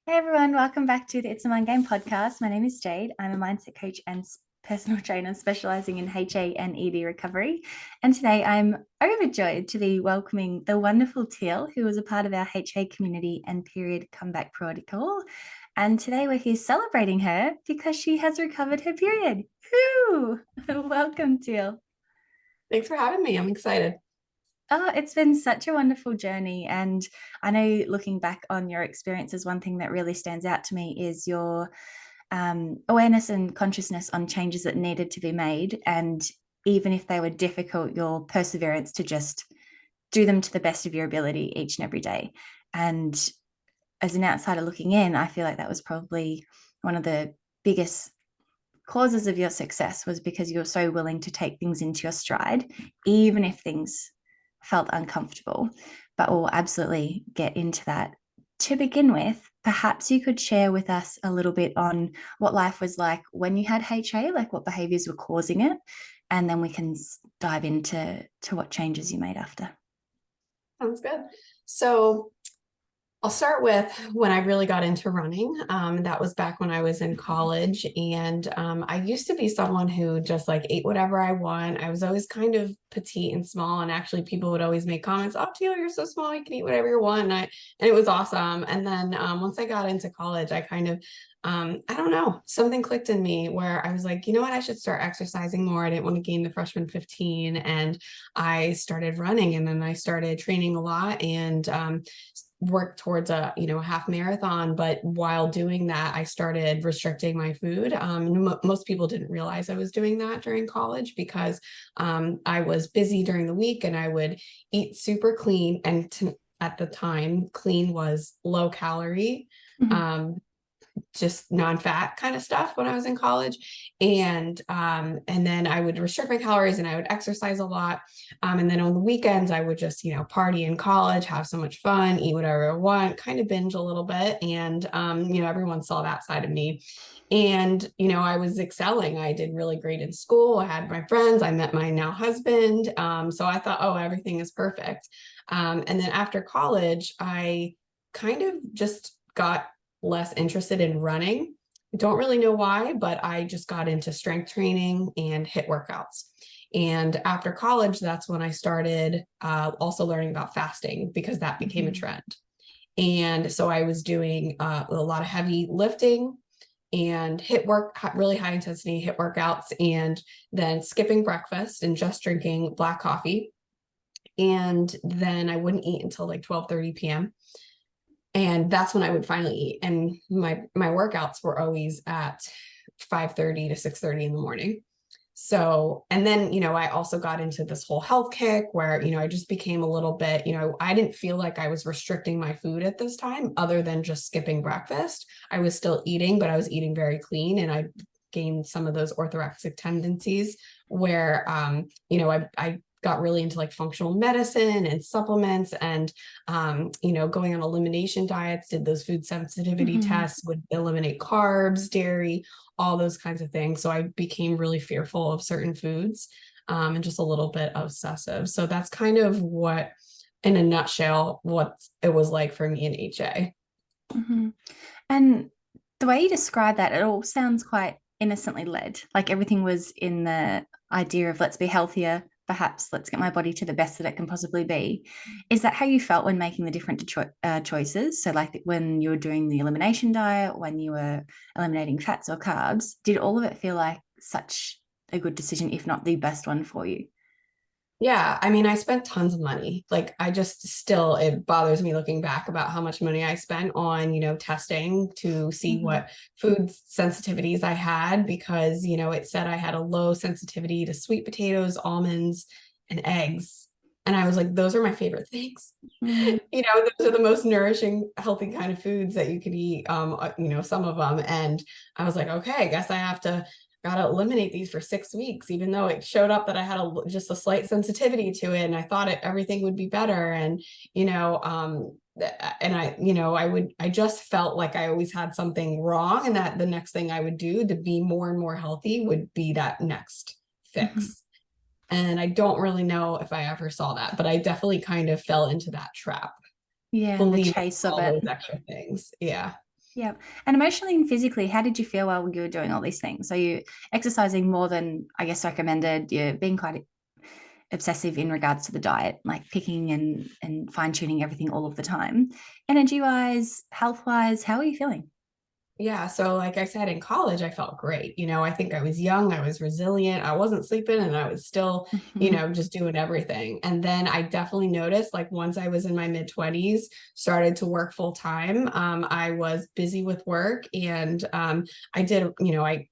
Hey everyone, welcome back to the It's a Mind Game podcast. My name is Jade. I'm a mindset coach and personal trainer specializing in HA and ED recovery. And today I'm overjoyed to be welcoming the wonderful Teal, who was a part of our HA community and period comeback protocol. And today we're here celebrating her because she has recovered her period. Woo! Welcome, Teal. Thanks for having me. I'm excited. Oh, it's been such a wonderful journey. And I know looking back on your experiences, one thing that really stands out to me is your awareness and consciousness on changes that needed to be made. And even if they were difficult, your perseverance to just do them to the best of your ability each and every day. And as an outsider looking in, I feel like that was probably one of the biggest causes of your success was because you're so willing to take things into your stride, even if things felt uncomfortable. But we'll absolutely get into that. To begin with, perhaps you could share with us a little bit on what life was like when you had HA, like what behaviors were causing it, and then we can dive into what changes you made after. Sounds good. So I'll start with when I really got into running. That was back when I was in college. And I used to be someone who just like ate whatever I want. I was always kind of petite and small. And actually, people would always make comments, "Oh, Teal, you're so small. You can eat whatever you want." And it was awesome. And then once I got into college, I kind of, I don't know, something clicked in me where I was like, you know what? I should start exercising more. I didn't want to gain the freshman 15. And I started running and then I started training a lot. And work towards a half marathon, but while doing that I started restricting my food. Most people didn't realize I was doing that during college because I was busy during the week and I would eat super clean, and at the time clean was low calorie, Mm-hmm. um, just non-fat kind of stuff when I was in college. And then I would restrict my calories and I would exercise a lot. And then on the weekends, I would just, party in college, have so much fun, eat whatever I want, kind of binge a little bit. And, everyone saw that side of me. And, I was excelling. I did really great in school. I had my friends. I met my now husband. So I thought, oh, everything is perfect. And then after college, I kind of just got less interested in running. I don't really know why, but I just got into strength training and HIIT workouts. And after college, that's when I started also learning about fasting because that became a Mm-hmm. trend. And so I was doing a lot of heavy lifting and HIIT work, really high intensity HIIT workouts, and then skipping breakfast and just drinking black coffee. And then I wouldn't eat until like 12:30 p.m. And that's when I would finally eat. And my workouts were always at 5:30 to 6:30 in the morning. So, and then, I also got into this whole health kick where, I just became a little bit, I didn't feel like I was restricting my food at this time other than just skipping breakfast. I was still eating, but I was eating very clean, and I gained some of those orthorexic tendencies where, I got really into like functional medicine and supplements and, going on elimination diets, did those food sensitivity Mm-hmm. tests, would eliminate carbs, dairy, all those kinds of things. So I became really fearful of certain foods, and just a little bit obsessive. So that's kind of what, in a nutshell, what it was like for me in HA. Mm-hmm. And the way you describe that, it all sounds quite innocently led. Like everything was in the idea of let's be healthier, perhaps let's get my body to the best that it can possibly be. Is that how you felt when making the different choices? So, like when you were doing the elimination diet, when you were eliminating fats or carbs, did all of it feel like such a good decision, if not the best one for you? Yeah, I mean, I spent tons of money. Like, I just still, it bothers me looking back about how much money I spent on, testing to see Mm-hmm. what food sensitivities I had because, it said I had a low sensitivity to sweet potatoes, almonds, and eggs. And I was like, those are my favorite things. Mm-hmm. Those are the most nourishing, healthy kind of foods that you could eat, some of them. And I was like, okay, I guess I have to gotta eliminate these for 6 weeks, even though it showed up that I had just a slight sensitivity to it, and I thought everything would be better. And and I just felt like I always had something wrong, and that the next thing I would do to be more and more healthy would be that next Mm-hmm. fix. And I don't really know if I ever saw that, but I definitely kind of fell into that trap, Yeah, and the believing chase of all it. those extra things. Yeah. Yeah. And emotionally and physically, how did you feel while you were doing all these things? So you exercising more than I guess recommended, you're being quite obsessive in regards to the diet, like picking and fine tuning everything all of the time. Energy wise, health wise, how are you feeling? Yeah, so like I said, in college, I felt great. I think I was young, I was resilient, I wasn't sleeping, and I was still, just doing everything. And then I definitely noticed, like, once I was in my mid 20s, started to work full time, I was busy with work, and I did, I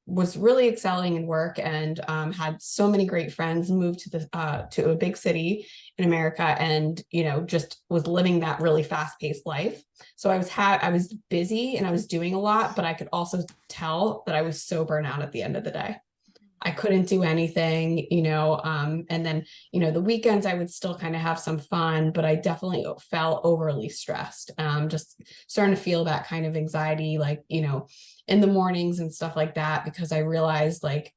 was really excelling in work, and had so many great friends, moved to a big city in America, and just was living that really fast paced life. So I was busy and I was doing a lot, but I could also tell that I was so burnt out at the end of the day. I couldn't do anything, and then, the weekends I would still kind of have some fun, but I definitely felt overly stressed. Just starting to feel that kind of anxiety, like, in the mornings and stuff like that, because I realized, like,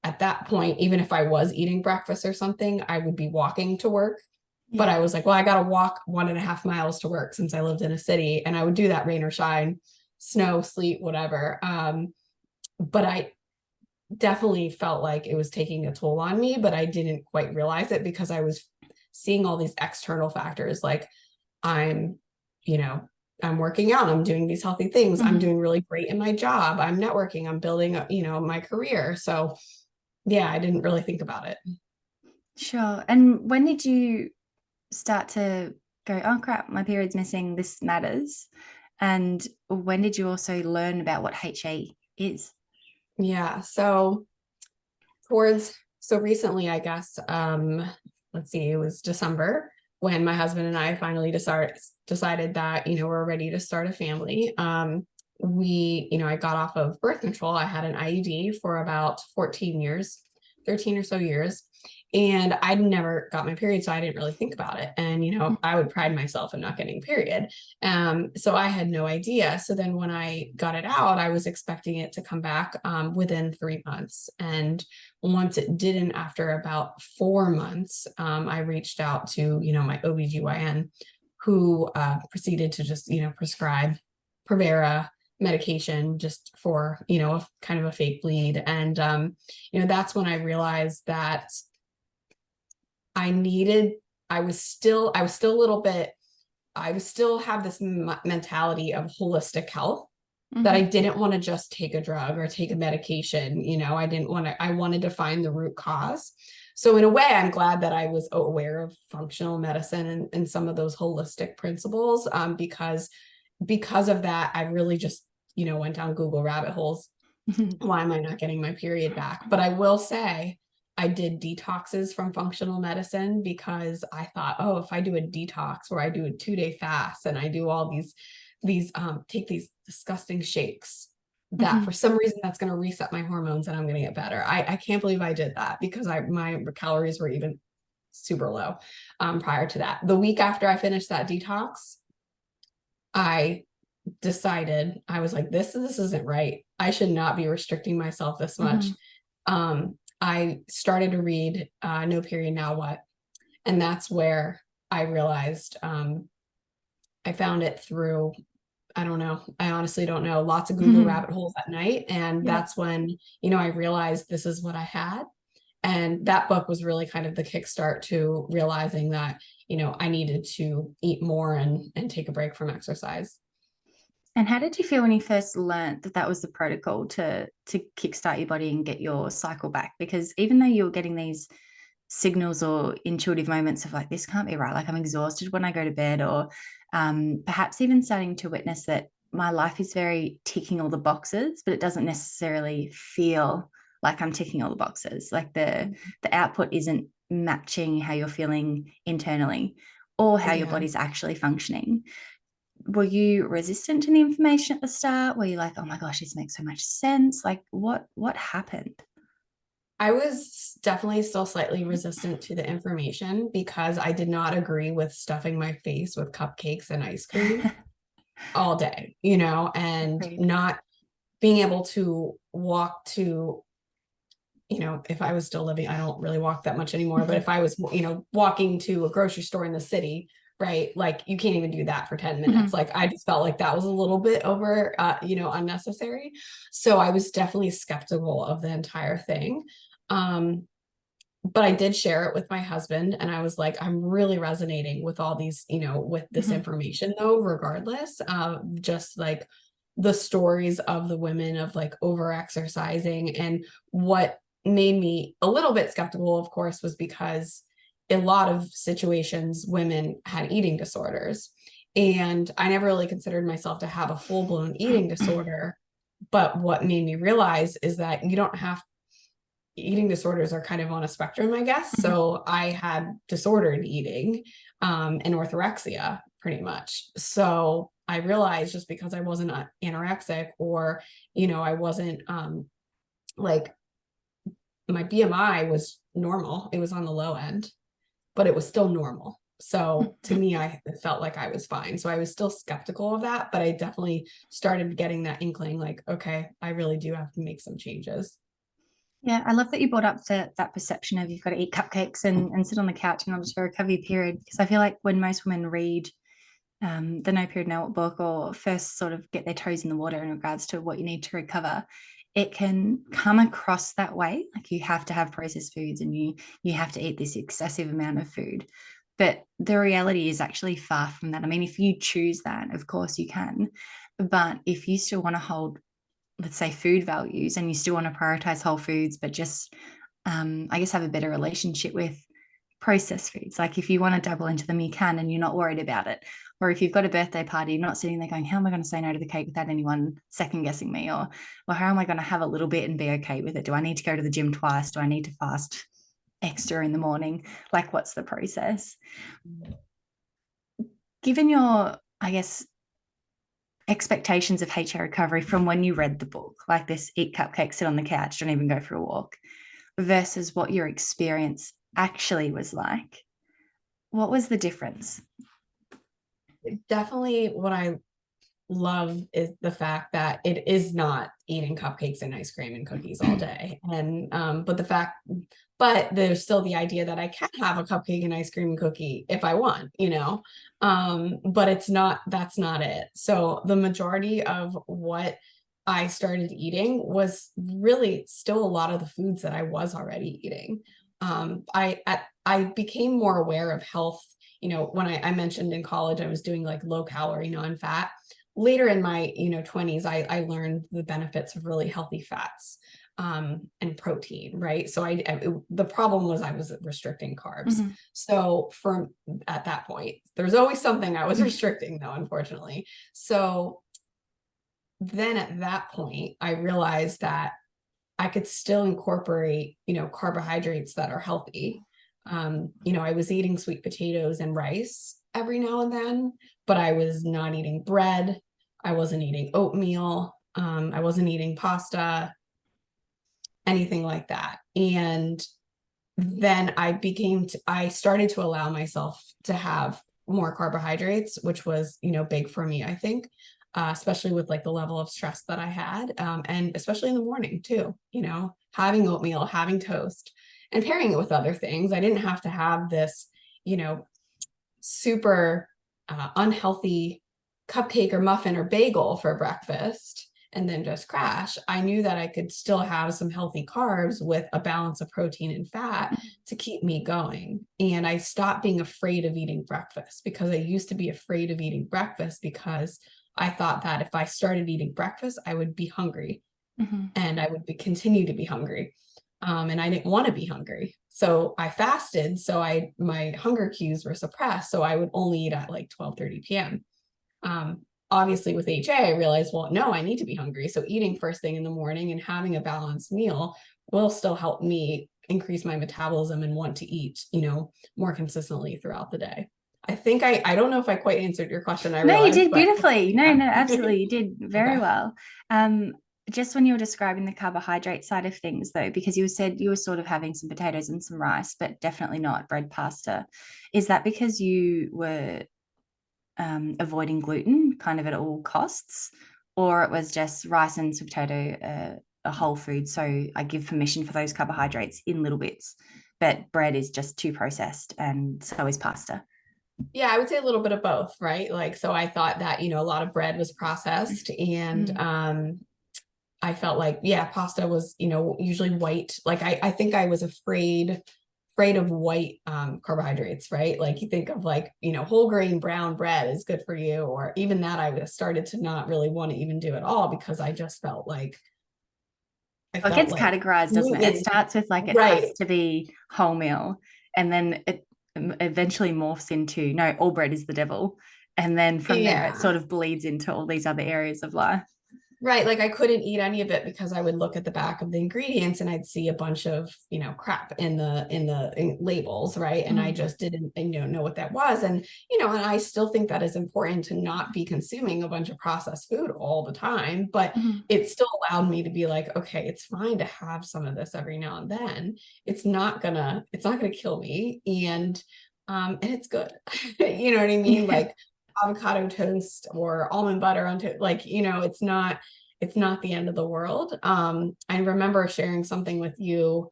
at that point, even if I was eating breakfast or something, I would be walking to work. But Yeah. I was like, well, I got to walk 1.5 miles to work since I lived in a city, and I would do that rain or shine, snow, sleet, whatever. But I definitely felt like it was taking a toll on me, but I didn't quite realize it because I was seeing all these external factors. Like, I'm, you know, I'm working out, I'm doing these healthy things, I'm Mhm. doing really great in my job, I'm networking, I'm building up, my career. So yeah, I didn't really think about it. Sure. And when did you start to go, oh crap, my period's missing, this matters? And when did you also learn about what HA is? Yeah. So recently, I guess, let's see, it was December when my husband and I finally decided that, we're ready to start a family. I got off of birth control. I had an IUD for about 14 years, 13 or so years. And I'd never got my period, so I didn't really think about it. And, I would pride myself in not getting a period. So I had no idea. So then when I got it out, I was expecting it to come back within 3 months. And once it didn't, after about 4 months, I reached out to, my OBGYN, who proceeded to just, prescribe Provera medication just for, kind of a fake bleed. And, that's when I realized that I needed, I was still a little bit, I was still have this mentality of holistic health, that I Mhm. didn't want to just take a drug or take a medication. I didn't want to, I wanted to find the root cause. So in a way, I'm glad that I was aware of functional medicine and some of those holistic principles, because of that, I really just, went down Google rabbit holes. Why am I not getting my period back? But I will say, I did detoxes from functional medicine because I thought, oh, if I do a detox where I do a 2-day fast and I do all these take these disgusting shakes, that for Mhm. some reason that's going to reset my hormones and I'm going to get better. I can't believe I did that because my calories were even super low prior to that. The week after I finished that detox, I decided, I was like, this isn't right. I should not be restricting myself this much. Mhm. I started to read No Period Now What? And that's where I realized, I found it through, I don't know, I honestly don't know, lots of Google Mhm. rabbit holes at night. And Yep. that's when, I realized this is what I had. And that book was really kind of the kickstart to realizing that, I needed to eat more and take a break from exercise. And how did you feel when you first learned that that was the protocol to kickstart your body and get your cycle back? Because even though you were getting these signals or intuitive moments of like this can't be right, like I'm exhausted when I go to bed, or perhaps even starting to witness that my life is very ticking all the boxes, but it doesn't necessarily feel like I'm ticking all the boxes. Like the output isn't matching how you're feeling internally or how your Yeah. body's actually functioning. Were you resistant to the information at the start? Were you like, oh my gosh, this makes so much sense? Like what happened? I was definitely still slightly resistant to the information because I did not agree with stuffing my face with cupcakes and ice cream all day, and Agreed. not being able to walk to, if I was still living, I don't really walk that much anymore, but if I was, walking to a grocery store in the city right? Like you can't even do that for 10 minutes. Mm-hmm. Like I just felt like that was a little bit over, unnecessary. So I was definitely skeptical of the entire thing. Um, but I did share it with my husband, and I was like, I'm really resonating with all these, with this Mm-hmm. information though, regardless. Just like the stories of the women of like over exercising. And what made me a little bit skeptical, of course, was because in a lot of situations, women had eating disorders. And I never really considered myself to have a full blown eating disorder. But what made me realize is that you don't have eating disorders are kind of on a spectrum, I guess. Mm-hmm. So I had disordered eating, and orthorexia pretty much. So I realized just because I wasn't anorexic, or, I wasn't, like my BMI was normal. It was on the low end, but it was still normal. So to me, I felt like I was fine. So I was still skeptical of that, but I definitely started getting that inkling like, okay, I really do have to make some changes. Yeah, I love that you brought up that perception of you've got to eat cupcakes and sit on the couch in order to recover your period. Because I feel like when most women read the No Period No book, or first sort of get their toes in the water in regards to what you need to recover, it can come across that way. Like you have to have processed foods and you have to eat this excessive amount of food. But the reality is actually far from that. I mean, if you choose that, of course you can. But if you still want to hold, let's say, food values, and you still want to prioritize whole foods, but just, I guess, have a better relationship with processed foods. Like if you want to dabble into them, you can, and you're not worried about it. Or if you've got a birthday party, you're not sitting there going, how am I going to say no to the cake without anyone second guessing me? Or how am I going to have a little bit and be okay with it? Do I need to go to the gym twice? Do I need to fast extra in the morning? Like, what's the process? Given your, I guess, expectations of HA recovery from when you read the book, like this eat cupcakes, sit on the couch, don't even go for a walk, versus what your experience actually was like, what was the difference? Definitely what I love is the fact that it is not eating cupcakes and ice cream and cookies all day. And but there's still the idea that I can have a cupcake and ice cream and cookie if I want, but that's not it. So the majority of what I started eating was really still a lot of the foods that I was already eating. I became more aware of health. When I mentioned in college, I was doing like low calorie, non-fat. Later in my 20s, I learned the benefits of really healthy fats, and protein, right? So the problem was I was restricting carbs. Mm-hmm. So from at that point, there's always something I was restricting though, unfortunately. So then at that point, I realized that I could still incorporate, carbohydrates that are healthy. I was eating sweet potatoes and rice every now and then, but I was not eating bread. I wasn't eating oatmeal. I wasn't eating pasta, anything like that. And then I started to allow myself to have more carbohydrates, which was, big for me, I think, especially with like the level of stress that I had. And especially in the morning too, having oatmeal, having toast, and pairing it with other things. I didn't have to have this, you know, super unhealthy cupcake or muffin or bagel for breakfast and then just crash. I knew that I could still have some healthy carbs with a balance of protein and fat to keep me going. And I stopped being afraid of eating breakfast, because I used to be afraid of eating breakfast because I thought that if I started eating breakfast, I would be hungry, Mm-hmm. and I would continue to be hungry. And I didn't want to be hungry. So I fasted. So my hunger cues were suppressed. So I would only eat at like 12:30 p.m. Obviously with HA, I realized, well, no, I need to be hungry. So eating first thing in the morning and having a balanced meal will still help me increase my metabolism and want to eat, more consistently throughout the day. I don't know if I quite answered your question, I No, you realized, did but beautifully. No, yeah. no, absolutely. You did very Okay. well. Um, just when you were describing the carbohydrate side of things, though, because you said you were sort of having some potatoes and some rice, but definitely not bread pasta. Is that because you were avoiding gluten kind of at all costs, or it was just rice and sweet potato, a whole food? So I give permission for those carbohydrates in little bits, but bread is just too processed, and so is pasta. Yeah, I would say a little bit of both, right? Like, so I thought that, a lot of bread was processed and Mm. I felt like, yeah, pasta was, usually white. Like I think I was afraid of white carbohydrates, right? Like you think of like, whole grain brown bread is good for you, or even that I started to not really want to even do at all because I just felt like I Well, it felt gets like categorized, doesn't it? It gluten, starts with like it has right? to be wholemeal, and then it eventually morphs into no, all bread is the devil. And then from there, it Yeah. sort of bleeds into all these other areas of life. Right. Like I couldn't eat any of it because I would look at the back of the ingredients and I'd see a bunch of, crap in labels, right? And I Mm. just didn't, know what that was. And, and I still think that is important to not be consuming a bunch of processed food all the time, but Mm. it still allowed me to be like, okay, it's fine to have some of this every now and then. It's not gonna kill me. And it's good. You know what I mean? Yeah. Like avocado toast or almond butter on toast, like, it's not the end of the world. I remember sharing something with you,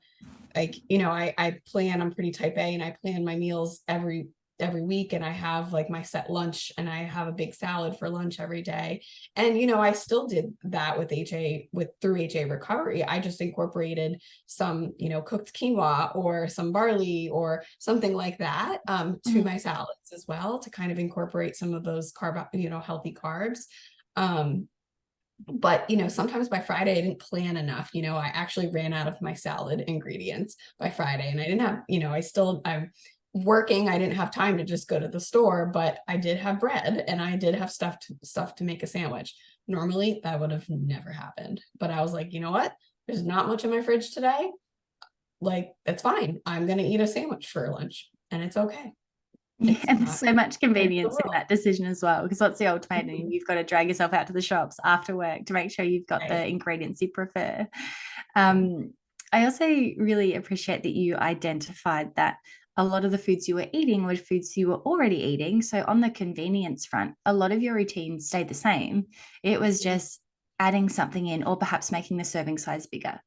like, I'm pretty type A and I plan my meals every week, and I have like my set lunch and I have a big salad for lunch every day. And I still did that with HA with through HA recovery. I just incorporated some, cooked quinoa or some barley or something like that to Mm. my salads as well to kind of incorporate some of those healthy carbs. Um, but sometimes by Friday I didn't plan enough. I actually ran out of my salad ingredients by Friday, and I didn't have, I'm working. I didn't have time to just go to the store, but I did have bread and I did have stuff to make a sandwich. Normally that would have never happened, but I was like, you know what? There's not much in my fridge today. Like, that's fine. I'm gonna eat a sandwich for lunch, and it's okay. Yeah, It's and there's not so much the end of the convenience in world. that decision as well. Because what's the ultimate? And you've got to drag yourself out to the shops after work to make sure you've got the Right. ingredients you prefer. Yeah. I also really appreciate that you identified that a lot of the foods you were eating were foods you were already eating. So on the convenience front, a lot of your routines stayed the same. It was just adding something in, or perhaps making the serving size bigger.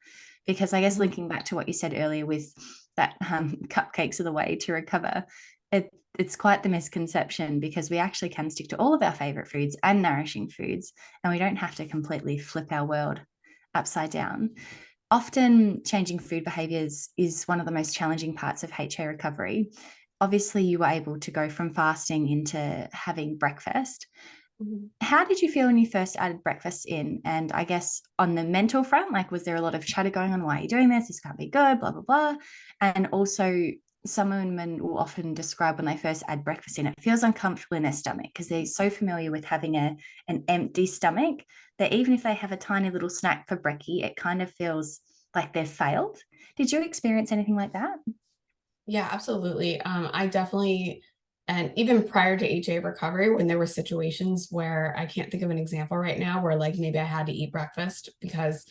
Because I guess Mhm. linking back to what you said earlier with that cupcakes are the way to recover, it, it's quite the misconception because we actually can stick to all of our favorite foods and nourishing foods, and we don't have to completely flip our world upside down. Often, changing food behaviors is one of the most challenging parts of HA recovery. Obviously, you were able to go from fasting into having breakfast. Mhm. How did you feel when you first added breakfast in? And I guess on the mental front, like, was there a lot of chatter going on? Why are you doing this? This can't be good, blah, blah, blah. And also, some women will often describe when they first add breakfast in, it feels uncomfortable in their stomach because they're so familiar with having an empty stomach that even if they have a tiny little snack for brekkie, it kind of feels like they've failed. Did you experience anything like that? Yeah, absolutely. I definitely, and even prior to HA recovery, when there were situations where I can't think of an example right now where like maybe I had to eat breakfast because,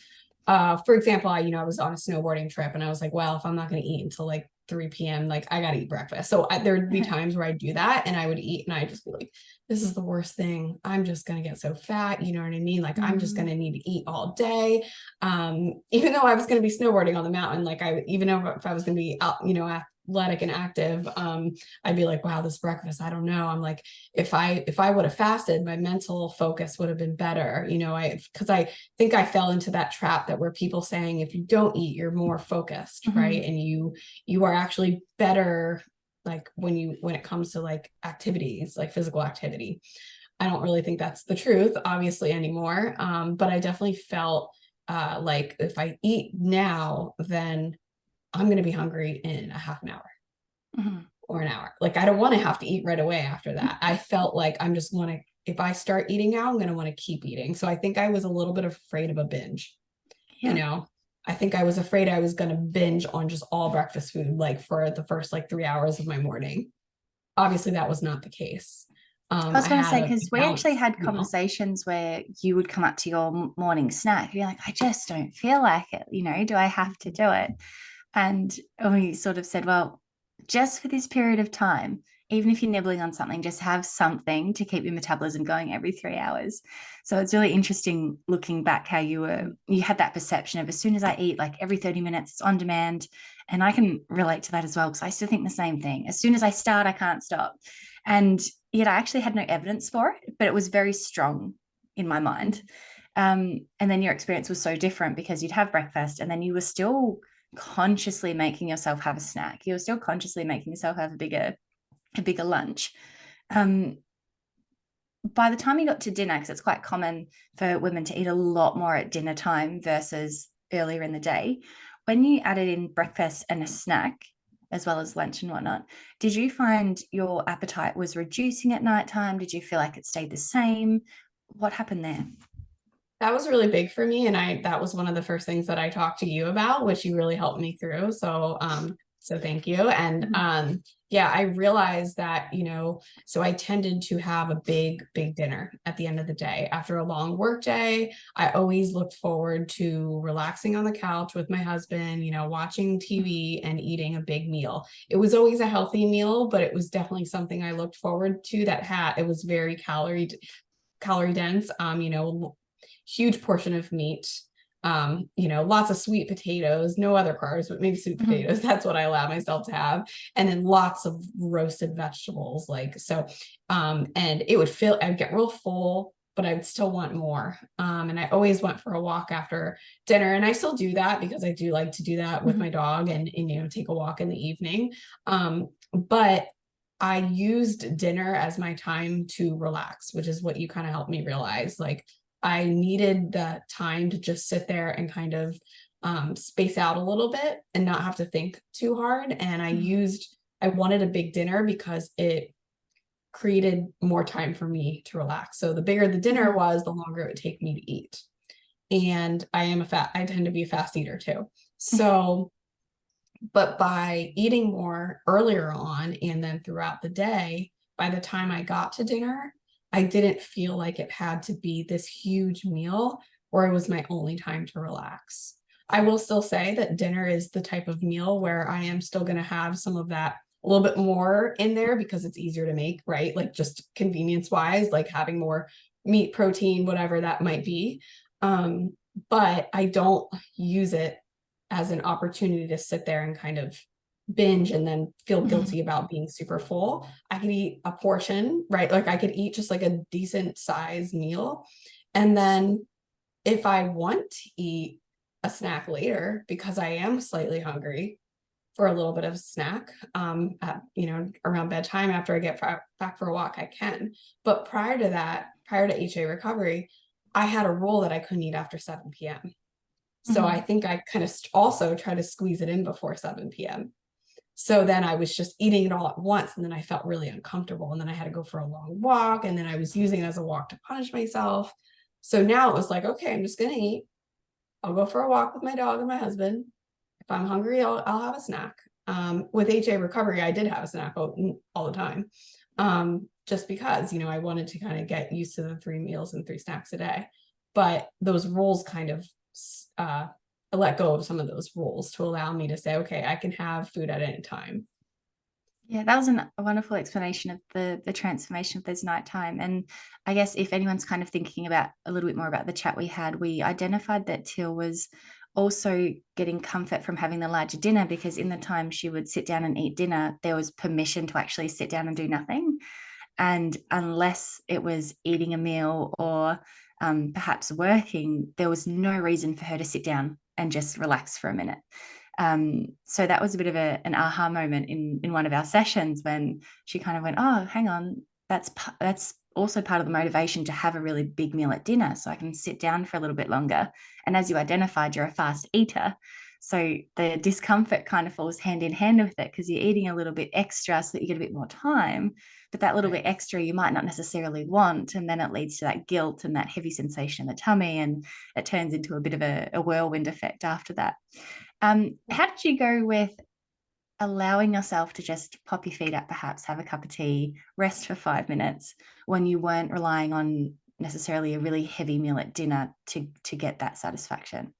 for example, I was on a snowboarding trip and I was like, well, if I'm not going to eat until like 3 p.m., like I got to eat breakfast. So there'd be times where I'd do that and I would eat and I'd just be like, this is the worst thing. I'm just going to get so fat. You know what I mean? Like I'm just going Mm. to need to eat all day. Even though I was going to be snowboarding on the mountain, like even though if I was going to be out, athletic and active, I'd be like, wow, this breakfast, I don't know. I'm like, if I would have fasted, my mental focus would have been better. Because I think I fell into that trap that where people saying if you don't eat, you're more focused, right? Mm-hmm. And you are actually better like when it comes to like activities, like physical activity. I don't really think that's the truth, obviously, anymore. But I definitely felt like if I eat now, then I'm going to be hungry in a half an hour Mm-hmm. or an hour. Like I don't want to have to eat right away after that. I felt like I'm just want to, if I start eating now, I'm going to want to keep eating. So I think I was a little bit afraid of a binge, you Yeah. know. I think I was afraid I was going to binge on just all breakfast food like for the first like 3 hours of my morning. Obviously that was not the case. I was I going to had say, a because we actually balanced had meal. conversations where you would come up to your morning snack. You're like, I just don't feel like it. Do I have to do it? And we sort of said, well, just for this period of time, even if you're nibbling on something, just have something to keep your metabolism going every 3 hours. So it's really interesting looking back how you had that perception of as soon as I eat, like every 30 minutes, it's on demand. And I can relate to that as well because I still think the same thing. As soon as I start, I can't stop. And yet I actually had no evidence for it, but it was very strong in my mind. And then your experience was so different because you'd have breakfast and then you were still consciously making yourself have a snack. You were still consciously making yourself have a bigger lunch. Um, by the time you got to dinner, because it's quite common for women to eat a lot more at dinner time versus earlier in the day, when you added in breakfast and a snack, as well as lunch and whatnot, did you find your appetite was reducing at nighttime? Did you feel like it stayed the same? What happened there? That was really big for me. And that was one of the first things that I talked to you about, which you really helped me through. So thank you. And Mm-hmm. yeah, I realized that, so I tended to have a big dinner at the end of the day. After a long work day, I always looked forward to relaxing on the couch with my husband, watching TV and eating a big meal. It was always a healthy meal, but it was definitely something I looked forward to it was very calorie dense, huge portion of meat, lots of sweet potatoes, no other carbs, but maybe sweet Mm-hmm. potatoes. That's what I allow myself to have. And then lots of roasted vegetables, and I'd get real full, but I would still want more. And I always went for a walk after dinner. And I still do that because I do like to do that with my dog and take a walk in the evening. But I used dinner as my time to relax, which is what you kind of helped me realize. Like I needed the time to just sit there and kind of space out a little bit and not have to think too hard. And I wanted a big dinner because it created more time for me to relax. So the bigger the dinner Mm-hmm. was, the longer it would take me to eat. And I tend to be a fast eater too. So, but by eating more earlier on and then throughout the day, by the time I got to dinner, I didn't feel like it had to be this huge meal or it was my only time to relax. I will still say that dinner is the type of meal where I am still going to have some of that a little bit more in there because it's easier to make, right? Like just convenience wise, like having more meat, protein, whatever that might be. But I don't use it as an opportunity to sit there and kind of binge and then feel Mm-hmm. guilty about being super full. I could eat a portion, right? Like I could eat just like a decent size meal. And then if I want to eat a snack later because I am slightly hungry for a little bit of a snack around bedtime after I get back for a walk, I can. But prior to HA recovery, I had a rule that I couldn't eat after 7 p.m. So I Mm-hmm. think I kind of also try to squeeze it in before 7 p.m. So then I was just eating it all at once. And then I felt really uncomfortable. And then I had to go for a long walk. And then I was using it as a walk to punish myself. So now it was like, okay, I'm just going to eat. I'll go for a walk with my dog and my husband. If I'm hungry, I'll have a snack. With HA recovery, I did have a snack all the time. Just because, I wanted to kind of get used to the 3 meals and 3 snacks a day. But those rules kind of I let go of some of those rules to allow me to say, okay, I can have food at any time. Yeah, that was a wonderful explanation of the transformation of those nighttime. And I guess if anyone's kind of thinking about a little bit more about the chat we had, we identified that Teal was also getting comfort from having the larger dinner because in the time she would sit down and eat dinner, there was permission to actually sit down and do nothing. And unless it was eating a meal or perhaps working, there was no reason for her to sit down and just relax for a minute. So that was a bit of an aha moment in one of our sessions when she kind of went, "Oh, hang on, that's also part of the motivation to have a really big meal at dinner, so I can sit down for a little bit longer." And as you identified, you're a fast eater, so the discomfort kind of falls hand in hand with it because you're eating a little bit extra so that you get a bit more time. But that little Right. bit extra you might not necessarily want, and then it leads to that guilt and that heavy sensation in the tummy, and it turns into a bit of a whirlwind effect after that. How did you go with allowing yourself to just pop your feet up, perhaps have a cup of tea, rest for 5 minutes when you weren't relying on necessarily a really heavy meal at dinner to get that satisfaction?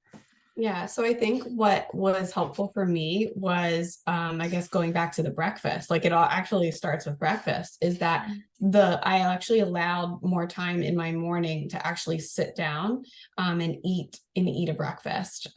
Yeah, so I think what was helpful for me was, I guess going back to the breakfast, like it all actually starts with breakfast, is that I actually allowed more time in my morning to actually sit down and eat a breakfast.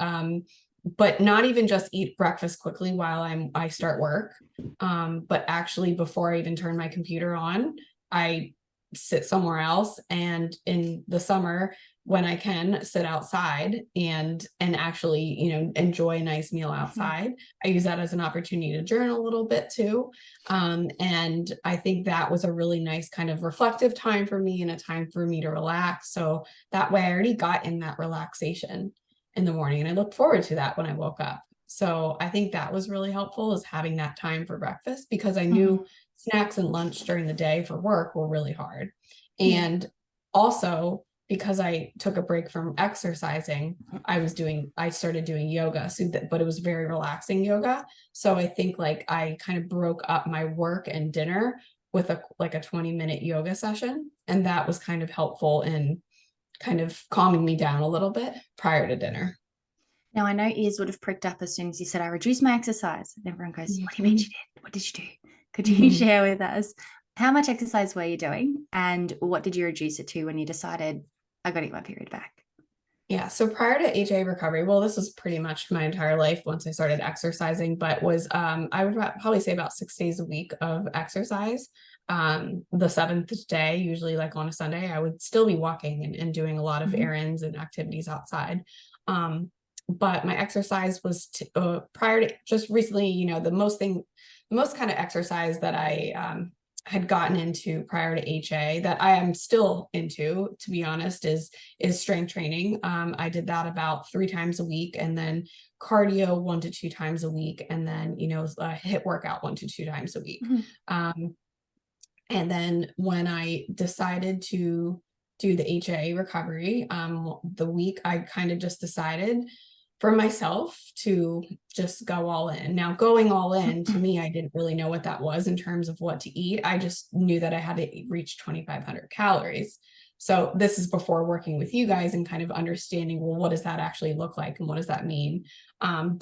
but not even just eat breakfast quickly while I start work. But actually before I even turn my computer on, I sit somewhere else. And in the summer, when I can sit outside and actually, enjoy a nice meal outside, I use that as an opportunity to journal a little bit too. And I think that was a really nice kind of reflective time for me and a time for me to relax. So that way I already got in that relaxation in the morning and I looked forward to that when I woke up. So I think that was really helpful, is having that time for breakfast, because I knew Mhm. snacks and lunch during the day for work were really hard. Yeah. And also because I took a break from exercising, I started doing yoga. But it was very relaxing yoga. So I think like I kind of broke up my work and dinner with a 20-minute yoga session. And that was kind of helpful in kind of calming me down a little bit prior to dinner. Now, I know ears would have pricked up as soon as you said, I reduced my exercise. And everyone goes, what do you mean you did? What did you do? Could you share with us how much exercise were you doing? And what did you reduce it to when you decided, I got to get my period back? Yeah. So prior to HA recovery, well, this was pretty much my entire life once I started exercising, but was I would probably say about 6 days a week of exercise. The seventh day, usually like on a Sunday, I would still be walking and doing a lot of Mhm. errands and activities outside. But my exercise was prior to just recently, the most kind of exercise that I had gotten into prior to HA that I am still into, to be honest, is strength training. I did that about 3 times a week, and then cardio 1 to 2 times a week, and then a HIIT workout 1 to 2 times a week. Mhm. Um, and then when I decided to do the HA recovery, the week I kind of just decided for myself to just go all in. Now, going all in to me, I didn't really know what that was in terms of what to eat. I just knew that I had to reach 2,500 calories. So this is before working with you guys and kind of understanding, well, what does that actually look like and what does that mean? But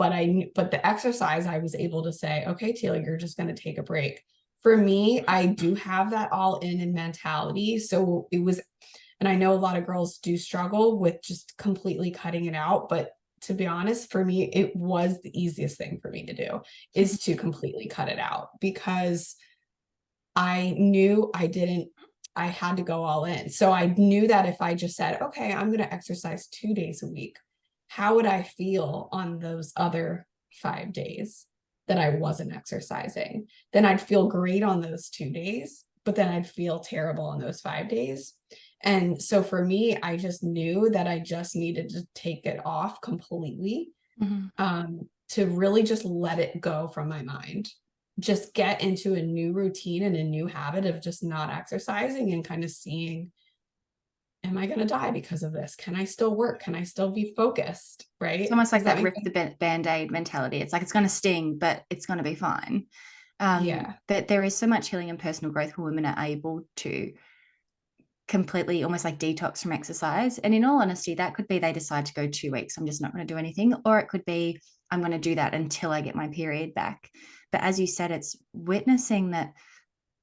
the exercise, I was able to say, okay, Teal, you're just going to take a break. For me, I do have that all in mentality. So it was, and I know a lot of girls do struggle with just completely cutting it out, but to be honest, for me, it was the easiest thing for me to do, is to completely cut it out, because I knew I had to go all in. So I knew that if I just said, okay, I'm going to exercise 2 days a week, how would I feel on those other 5 days that I wasn't exercising? Then I'd feel great on those 2 days, but then I'd feel terrible on those 5 days. And so for me, I just knew that I just needed to take it off completely, Mhm. to really just let it go from my mind. Just get into a new routine and a new habit of just not exercising and kind of seeing, am I going to die because of this? Can I still work? Can I still be focused? It's Right? almost Does like that that make rip sense? the band-aid mentality. It's like it's going to sting, but it's going to be fine. Yeah. But there is so much healing and personal growth when women are able to completely almost like detox from exercise. And in all honesty, that could be they decide to go 2 weeks, I'm just not going to do anything. Or it could be, I'm going to do that until I get my period back. But as you said, it's witnessing that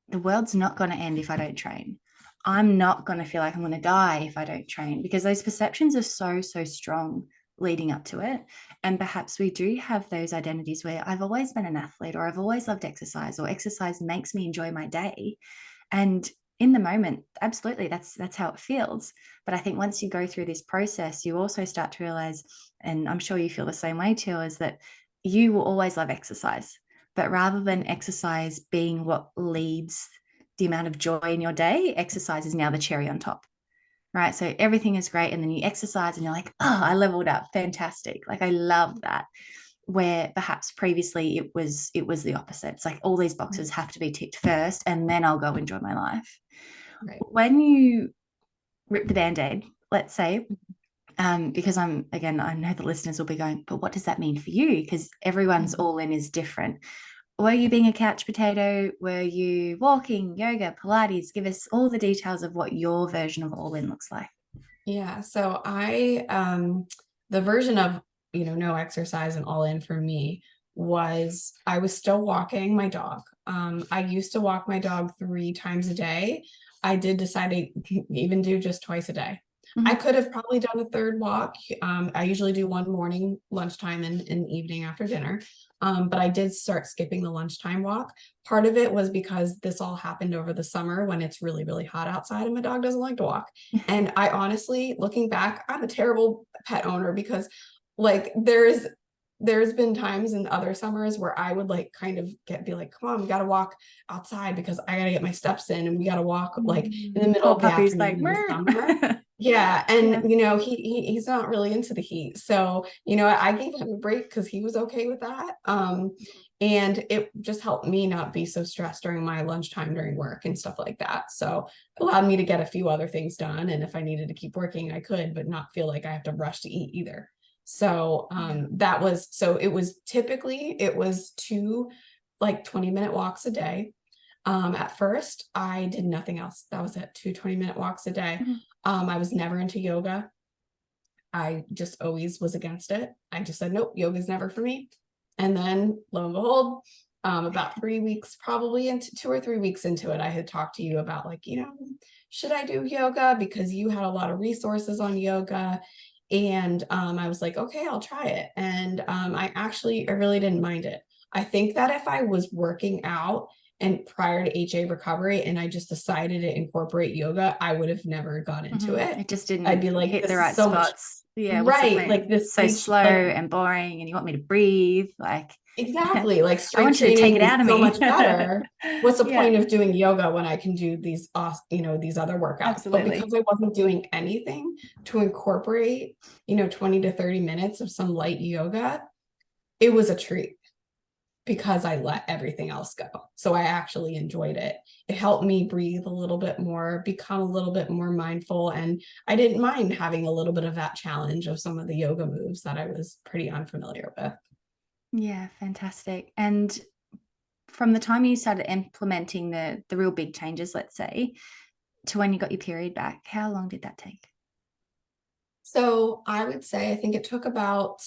the world's not going to end if I don't train. I'm not going to feel like I'm going to die if I don't train, because those perceptions are so, so strong leading up to it. And perhaps we do have those identities where I've always been an athlete, or I've always loved exercise, or exercise makes me enjoy my day. And in the moment, absolutely, that's how it feels. But I think once you go through this process, you also start to realize, and I'm sure you feel the same way too, is that you will always love exercise. But rather than exercise being what leads the amount of joy in your day, exercise is now the cherry on top. Right. So everything is great. And then you exercise and you're like, oh, I leveled up. Fantastic. Like I love that. Where perhaps previously it was the opposite. It's like all these boxes have to be ticked first and then I'll go enjoy my life. Right. When you rip the band-aid, let's say, because I know the listeners will be going, but what does that mean for you? Because everyone's Mhm. all in is different. Were you being a couch potato? Were you walking, yoga, Pilates? Give us all the details of what your version of all in looks like. Yeah. So the version of, no exercise and all in for me was I was still walking my dog. I used to walk my dog 3 times a day. I did decide to even do just twice a day. I Mhm. could have probably done a third walk. I usually do one morning, lunchtime, and evening after dinner. But I did start skipping the lunchtime walk. Part of it was because this all happened over the summer when it's really, really hot outside and my dog doesn't like to walk. And I honestly, looking back, I'm a terrible pet owner because like there's been times in other summers where I would like kind of be like, come on, we gotta walk outside because I gotta get my steps in and we gotta walk like in the middle Poor of the puppy's like, afternoon in the summer. Yeah, yeah. and he's not really into the heat. So, I gave him a break because he was okay with that. And it just helped me not be so stressed during my lunchtime during work and stuff like that. So it allowed me to get a few other things done. And if I needed to keep working, I could, but not feel like I have to rush to eat either. So Yeah. it was two like 20-minute walks a day. At first, I did nothing else. That was it, 20-minute walks a day. Mhm. I was never into yoga. I just always was against it. I just said, nope, yoga's never for me. And then lo and behold, about 3 weeks, probably into 2 or 3 weeks into it, I had talked to you about like, should I do yoga? Because you had a lot of resources on yoga. And I was like, okay, I'll try it. And I really didn't mind it. I think that if I was working out and prior to HA recovery and I just decided to incorporate yoga, I would have never gone into it. It just I'd didn't be like, hit the this is right so much, spots. Yeah, what's the right? point? Like this It's so H, slow like and boring, and you want me to breathe. Like, exactly, like I strength want you to take training it is out of so me. much better. What's the Yeah, point of doing yoga when I can do these other workouts? But absolutely. because I wasn't doing anything to incorporate, 20 to 30 minutes of some light yoga, it was a treat because I let everything else go. So I actually enjoyed it. It helped me breathe a little bit more, become a little bit more mindful. And I didn't mind having a little bit of that challenge of some of the yoga moves that I was pretty unfamiliar with. Yeah, fantastic. And from the time you started implementing the real big changes, let's say, to when you got your period back, how long did that take? So I would say I think it took about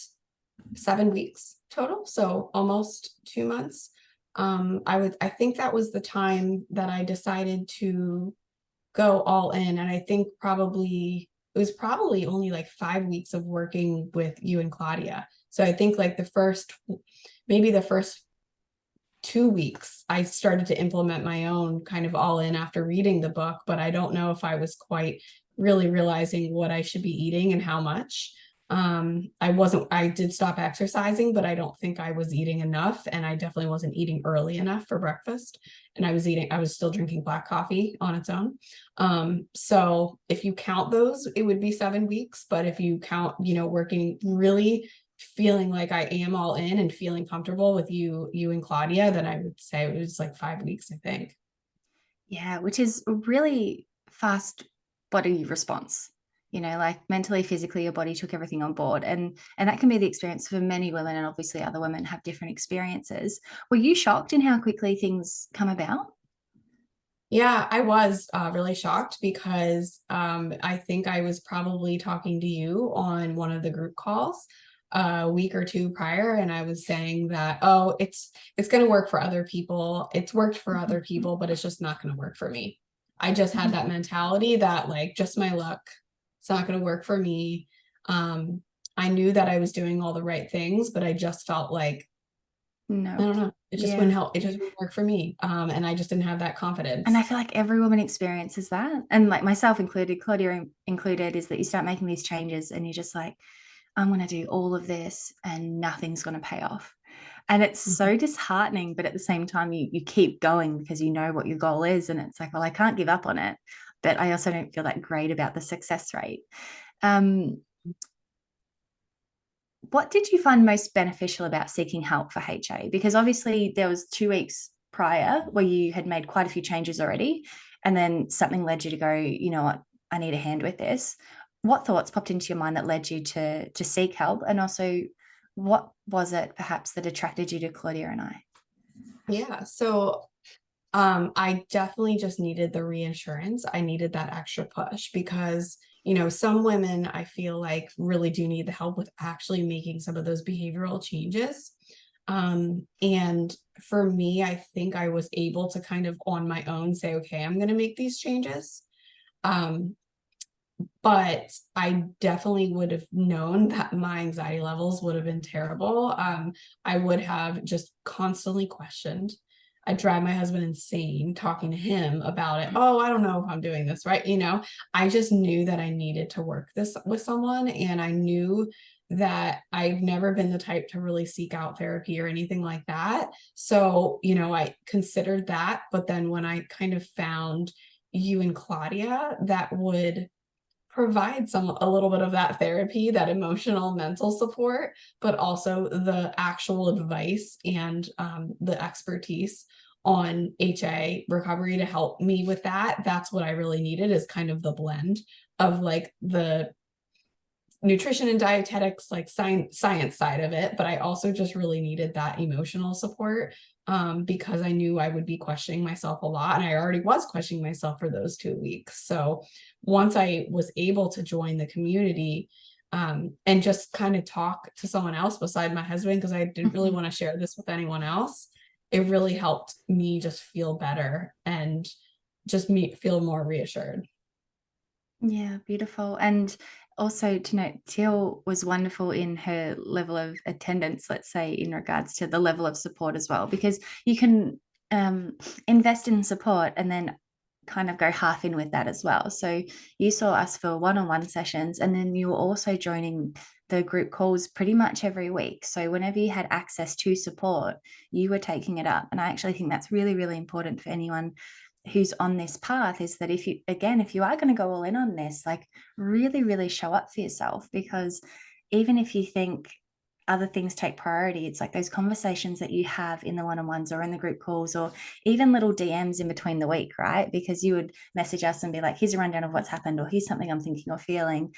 7 weeks total, so almost 2 months. I think that was the time that I decided to go all in. And I think it was probably only like 5 weeks of working with you and Claudia. So I think like maybe the first 2 weeks, I started to implement my own kind of all in after reading the book, but I don't know if I was quite really realizing what I should be eating and how much. I did stop exercising, but I don't think I was eating enough. And I definitely wasn't eating early enough for breakfast. And I was still drinking black coffee on its own. So if you count those, it would be 7 weeks. But if you count, working really feeling like I am all in and feeling comfortable with you and Claudia, then I would say it was like 5 weeks, I think. Yeah, which is a really fast body response. Like mentally, physically, your body took everything on board, and that can be the experience for many women, and obviously other women have different experiences. Were you shocked in how quickly things come about? Yeah, I was really shocked because I think I was probably talking to you on one of the group calls a week or two prior, and I was saying that, oh, it's going to work for other people. It's worked for other people, but it's just not going to work for me. I just had that mentality that like just my luck. It's not going to work for me. Um, I knew that I was doing all the right things, but I just felt like I No. don't know. It just wouldn't Yeah. help. It just wouldn't work for me. And I just didn't have that And I confidence. feel like every woman experiences that. And like myself included, Claudia included, is that you start making these changes and you're just like, I'm going to do all of this and nothing's going to pay off. And it's Mhm. so disheartening, but at the same time, you keep going because you know what your goal is. And it's like, well, I can't give up on it. But I also don't feel that great about the success rate. Um, what did you find most beneficial about seeking help for HA? Because obviously there was 2 weeks prior where you had made quite a few changes already, and then something led you to go, you know what, I need a hand with this. What thoughts popped into your mind that led you to seek help? And also, what was it perhaps that attracted you to Claudia and I? Yeah. So I definitely just needed the reassurance. I needed that extra push because, some women I feel like really do need the help with actually making some of those behavioral changes. And for me, I think I was able to kind of on my own say, okay, I'm going to make these changes. Um, but I definitely would have known that my anxiety levels would have been terrible. I would have just constantly questioned. I drive my husband insane talking to him about it. Oh, I don't know if I'm doing this right. I just knew that I needed to work this with someone. And I knew that I've never been the type to really seek out therapy or anything like that. So, I considered that. But then when I kind of found you and Claudia, that would provide a little bit of that therapy, that emotional mental support, but also the actual advice and the expertise on HA recovery to help me with that. That's what I really needed, is kind of the blend of like the nutrition and dietetics, like science side of it, but I also just really needed that emotional support, because I knew I would be questioning myself a lot, and I already was questioning myself for those 2 weeks. So once I was able to join the community, and just kind of talk to someone else beside my husband, because I didn't really want to share this with anyone else, it really helped me just feel better and just feel more reassured. Yeah, beautiful. And also to note, Teal was wonderful in her level of attendance, let's say, in regards to the level of support as well, because you can invest in support and then kind of go half in with that as well. So you saw us for one-on-one sessions, and then you were also joining the group calls pretty much every week. So whenever you had access to support, you were taking it up. And I actually think that's really, really important for anyone who's on this path, is that if you are going to go all in on this, like really, really show up for yourself, because even if you think other things take priority, it's like those conversations that you have in the one-on-ones or in the group calls, or even little DMs in between the week, right? Because you would message us and be like, here's a rundown of what's happened, or here's something I'm thinking or feeling.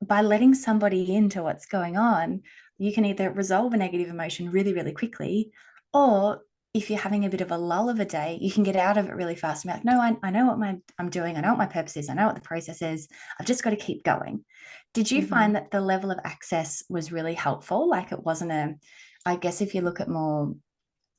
By letting somebody into what's going on, you can either resolve a negative emotion really, really quickly, or if you're having a bit of a lull of a day, you can get out of it really fast and be like, no, I know what I'm doing. I know what my purpose is. I know what the process is. I've just got to keep going. Did you Mm-hmm. find that the level of access was really helpful? Like it wasn't I guess if you look at more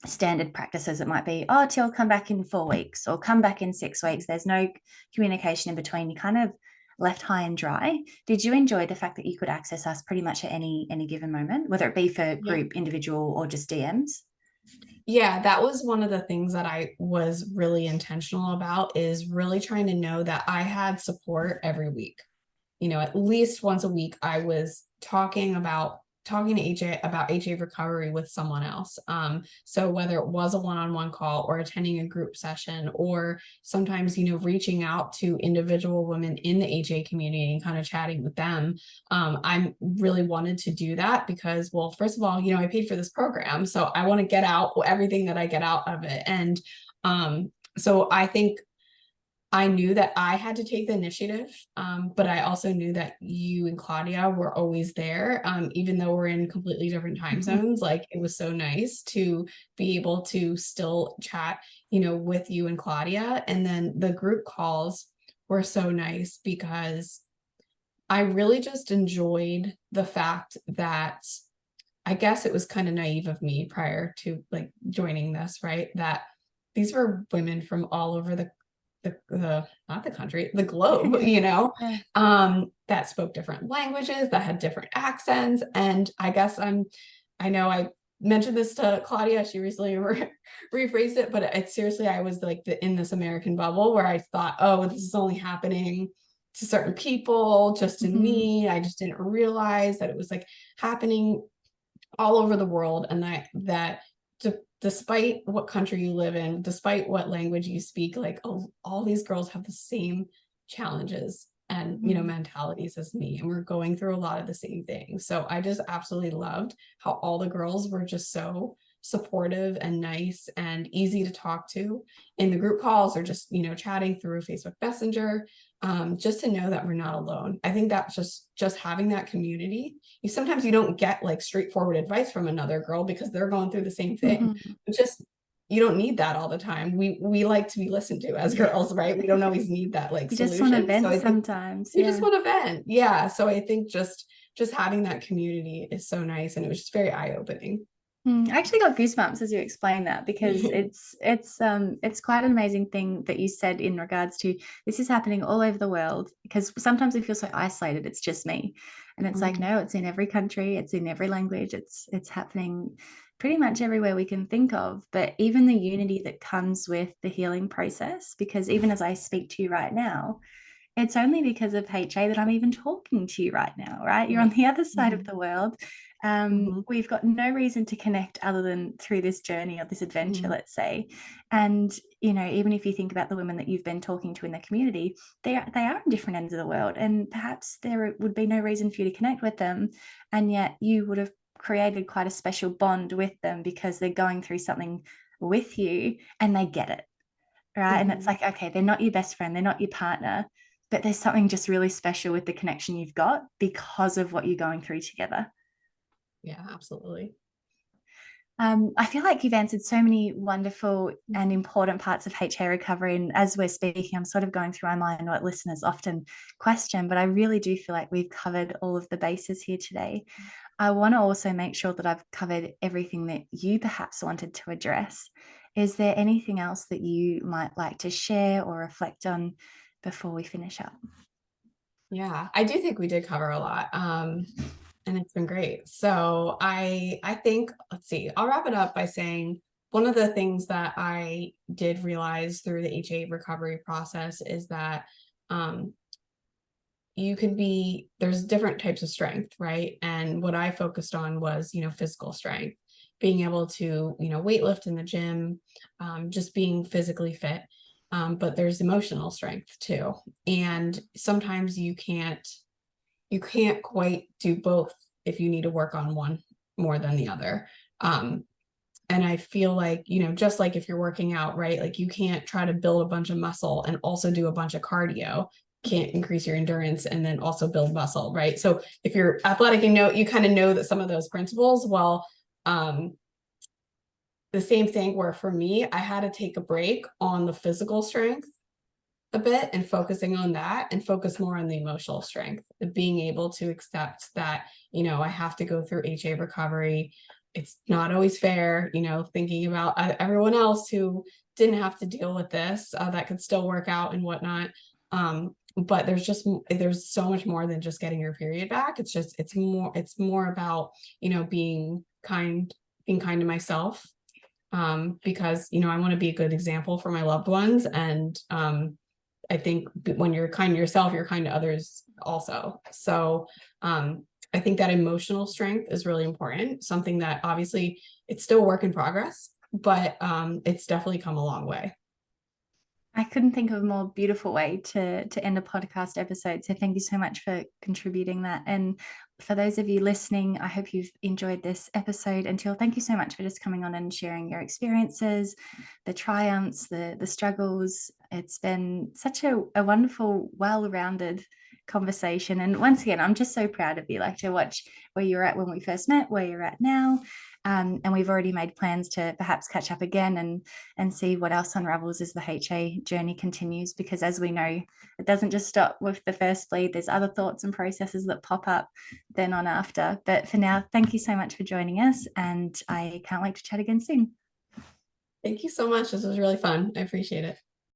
standard practices, it might be, oh, Till, come back in 4 weeks or come back in 6 weeks. There's no communication in between. You kind of left high and dry. Did you enjoy the fact that you could access us pretty much at any given moment, whether it be for Yeah. group, individual, or just DMs? Yeah, that was one of the things that I was really intentional about, is really trying to know that I had support every week. At least once a week, I was talking to HA about HA recovery with someone else. So whether it was a one-on-one call or attending a group session, or sometimes, reaching out to individual women in the HA community and kind of chatting with them. I really wanted to do that because, well, first of all, I paid for this program, so I want to get out everything that I get out of it. And so I think I knew that I had to take the initiative, but I also knew that you and Claudia were always there, even though we're in completely different time zones. Like, it was so nice to be able to still chat, with you and Claudia. And then the group calls were so nice because I really just enjoyed the fact that, I guess it was kind of naive of me prior to like joining this, right? That these were women from all over the not the country, the globe, Yeah. that spoke different languages, that had different accents. And I know I mentioned this to Claudia, she recently rephrased it, but it seriously, I was like in this American bubble where I thought, oh, this is only happening to certain people, just to Mhm. me. I just didn't realize that it was like happening all over the world, and that despite what country you live in, despite what language you speak, like all these girls have the same challenges and Mhm. mentalities as me, and we're going through a lot of the same things. So I just absolutely loved how all the girls were just so supportive and nice and easy to talk to in the group calls, or just chatting through Facebook Messenger, just to know that we're not alone. I think that's just having that community. Sometimes you don't get like straightforward advice from another girl because they're going through the same thing. Mhm. Just, you don't need that all the time. We like to be listened to as Yeah. girls, right? We don't always need that like You just want to solution. So vent I think sometimes. we just Yeah. want to vent. Yeah. So I think just having that community is so nice, and it was just very eye-opening. I actually got goosebumps as you explained that because it's quite an amazing thing that you said in regards to this is happening all over the world, because sometimes we feel so isolated, it's just me. And it's like, Mhm. no, it's in every country, it's in every language, it's happening pretty much everywhere we can think of. But even the unity that comes with the healing process, because even as I speak to you right now, it's only because of HA that I'm even talking to you right now, right? You're on Right. the other side of Mhm. the world. Mhm. We've got no reason to connect other than through this journey or this adventure, Mhm. let's say. And, even if you think about the women that you've been talking to in the community, they are on different ends of the world. And perhaps there would be no reason for you to connect with them. And yet you would have created quite a special bond with them because they're going through something with you and they get it, right? And it's Mhm. like, okay, they're not your best friend, they're not your partner, but there's something just really special with the connection you've got because of what you're going through together. Yeah, absolutely. I feel like you've answered so many wonderful and important parts of HA recovery. And as we're speaking, I'm sort of going through my mind what listeners often question, but I really do feel like we've covered all of the bases here today. I want to also make sure that I've covered everything that you perhaps wanted to address. Is there anything else that you might like to share or reflect on before we finish up? Yeah, I do think we did cover a lot. And it's been great. So I think, let's see, I'll wrap it up by saying one of the things that I did realize through the HA recovery process is that um, you can be, there's different types of strength, right? And what I focused on was, physical strength, being able to, weightlift in the gym, just being physically fit. But there's emotional strength too. And sometimes you can't quite do both if you need to work on one more than the other. Um, and I feel like, just like if you're working out, right? Like you can't try to build a bunch of muscle and also do a bunch of cardio, can't increase your endurance and then also build muscle, right? So if you're athletic and you kind of know that some of those principles, well, um, the same thing where for me, I had to take a break on the physical strength a bit and focusing on that and focus more on the emotional strength, being able to accept that, I have to go through HA recovery. It's not always fair, thinking about everyone else who didn't have to deal with this, that could still work out and whatnot. But there's so much more than just getting your period back. It's more about, being kind to myself, because I want to be a good example for my loved ones. And I think when you're kind to yourself, you're kind to others also. So I think that emotional strength is really important, something that obviously it's still a work in progress, but it's definitely come a long way. I couldn't think of a more beautiful way to end a podcast episode. So thank you so much for contributing that. And for those of you listening, I hope you've enjoyed this episode. And Teal, thank you so much for just coming on and sharing your experiences, the triumphs, the struggles. It's been such a wonderful, well-rounded conversation. And once again, I'm just so proud of you, like to watch where you're at when we first met, where you're at now. And we've already made plans to perhaps catch up again and see what else unravels as the HA journey continues. Because as we know, it doesn't just stop with the first bleed, there's other thoughts and processes that pop up then on after. But for now, thank you so much for joining us, and I can't wait to chat again soon. Thank you so much. This was really fun. I appreciate it.